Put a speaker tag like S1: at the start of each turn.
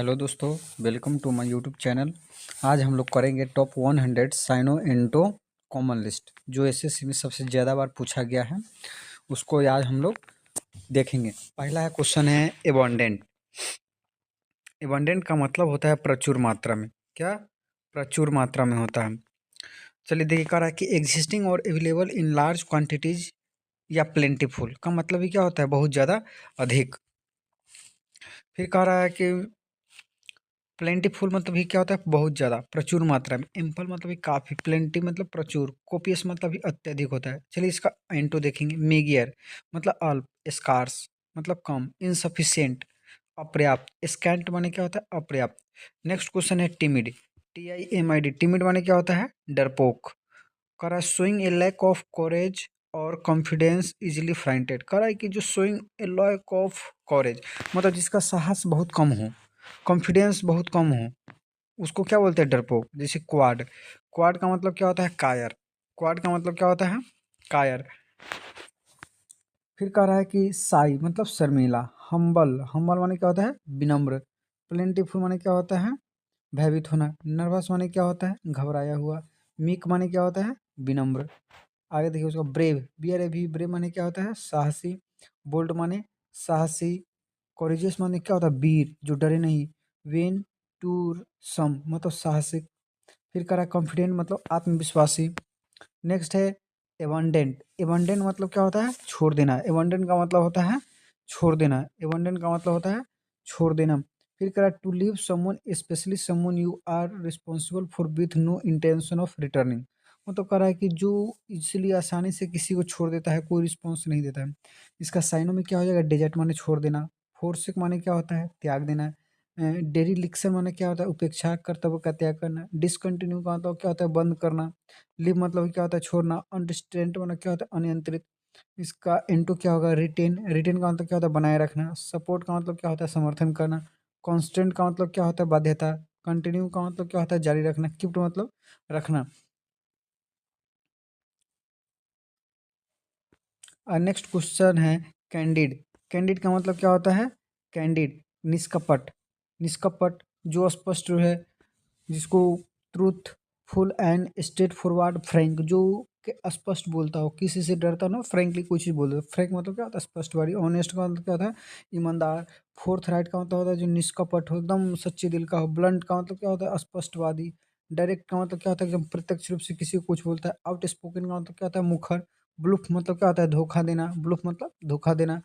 S1: Hello दोस्तों, welcome to my YouTube channel. आज हम लोग करेंगे टॉप 100 साइनो इंटो कॉमन लिस्ट, जो एसएससी में सबसे ज़्यादा बार पूछा गया है। उसको आज हम लोग देखेंगे। पहला है क्वेश्चन है एबंडेंट। एबंडेंट का मतलब होता है प्रचुर मात्रा में। क्या? प्रचुर मात्रा में होता है। चलिए देखिए, कह रहा है कि एग्जिस्टिंग और अवेलेबल इन लार्ज क्वांटिटीज या प्लेंटीफुल का मतलब ही क्या होता है? बहुत ज़्यादा, अधिक। फिर कह रहा है कि प्लेंटीफुल मतलब ही क्या होता है? बहुत ज़्यादा, प्रचुर मात्रा में। एम्पल मतलब ही काफ़ी, प्लेंटी मतलब प्रचुर, कोपियस मतलब ही अत्यधिक होता है। चलिए इसका एंटो देखेंगे। मेगियर मतलब अल्प, स्कार्स मतलब कम, इनसफिशिएंट अपर्याप्त, स्कैंट माने क्या होता है? अपर्याप्त। नेक्स्ट क्वेश्चन है टिमिड, TIMID। टिमिड माने क्या होता है? डरपोक। कह रहा है शोइंग ए लैक ऑफ कोरेज और कॉन्फिडेंस इजिली फ्राइंटेड। कह रहा है कि जो शोइंग ए लैक ऑफ कोरेज मतलब जिसका साहस बहुत कम हो, कॉन्फिडेंस बहुत कम हो, उसको क्या बोलते हैं? डरपोक। जैसे क्वाड, क्वाड का मतलब क्या होता है? कायर। क्वाड का मतलब क्या होता है? कायर। फिर कह रहा है कि साई मतलब शर्मीला। हम्बल, हम्बल माने क्या होता है? विनम्र। प्लेंटीफुल माने क्या होता है? भयभीत होना। नर्वस माने क्या होता है? घबराया हुआ। मीक माने क्या होता है? विनम्र। आगे देखिए उसका ब्रेव, BRAV, ब्रेव माने क्या होता है? साहसी। बोल्ड माने साहसी। कोरेजियस माने क्या होता है? वीर, जो डरे नहीं। वेन टूर सम मतलब साहसिक। फिर कह रहा है कॉन्फिडेंट मतलब आत्मविश्वासी। नेक्स्ट है एबंडेंट। एबंडेंट मतलब क्या होता है? छोड़ देना। एबंडेंट का मतलब होता है छोड़ देना। एबंडेंट का मतलब होता है छोड़ देना। फिर कह रहा है to leave someone, specially someone you are responsible for with no intention of returning. मतलब कह रहा है कि जो इसलिए आसानी से किसी को छोड़ देता है, कोई रिस्पॉन्स नहीं देता है। इसका साइनों में क्या हो जाएगा? डेजर्ट माने छोड़ देना। फोर्सिक माने क्या होता है? त्याग देना। डेरिलिक्शन माने क्या होता है? उपेक्षा, कर्तव्य का त्याग करना। डिसकंटिन्यू का मतलब क्या होता है? बंद करना। लिव मतलब क्या होता है? छोड़ना। अनरिस्ट्रेंट मतलब क्या होता है? अनियंत्रित। इसका इनटू क्या होगा? रिटेन। रिटेन का मतलब क्या होता है? बनाए रखना। सपोर्ट का मतलब क्या होता है? समर्थन करना। कांस्टेंट का मतलब क्या होता है? बाध्यता। कंटिन्यू का मतलब क्या होता है? जारी रखना। कीप मतलब रखना। नेक्स्ट क्वेश्चन है कैंडिड। कैंडिड का मतलब क्या होता है? कैंडिड निष्कपट। निष्कपट जो स्पष्ट है, जिसको truthful and straight forward, Frank जो कि स्पष्ट बोलता हो, किसी से डरता ना, फ्रैंकली कुछ भी बोल दो। फ्रैंक मतलब क्या होता है? स्पष्टवादी। ऑनेस्ट का मतलब क्या होता है? ईमानदार। फोर्थ राइट का मतलब होता है जो निष्कपट हो, एकदम सच्चे दिल का हो। ब्लंट का मतलब क्या होता है? स्पष्टवादी। डायरेक्ट का मतलब क्या होता है? एकदम प्रत्यक्ष रूप से किसी को कुछ बोलता है। आउट स्पोकन का मतलब क्या होता है? मुखर। ब्लूफ मतलब क्या होता है? धोखा देना। ब्लूफ मतलब धोखा देना।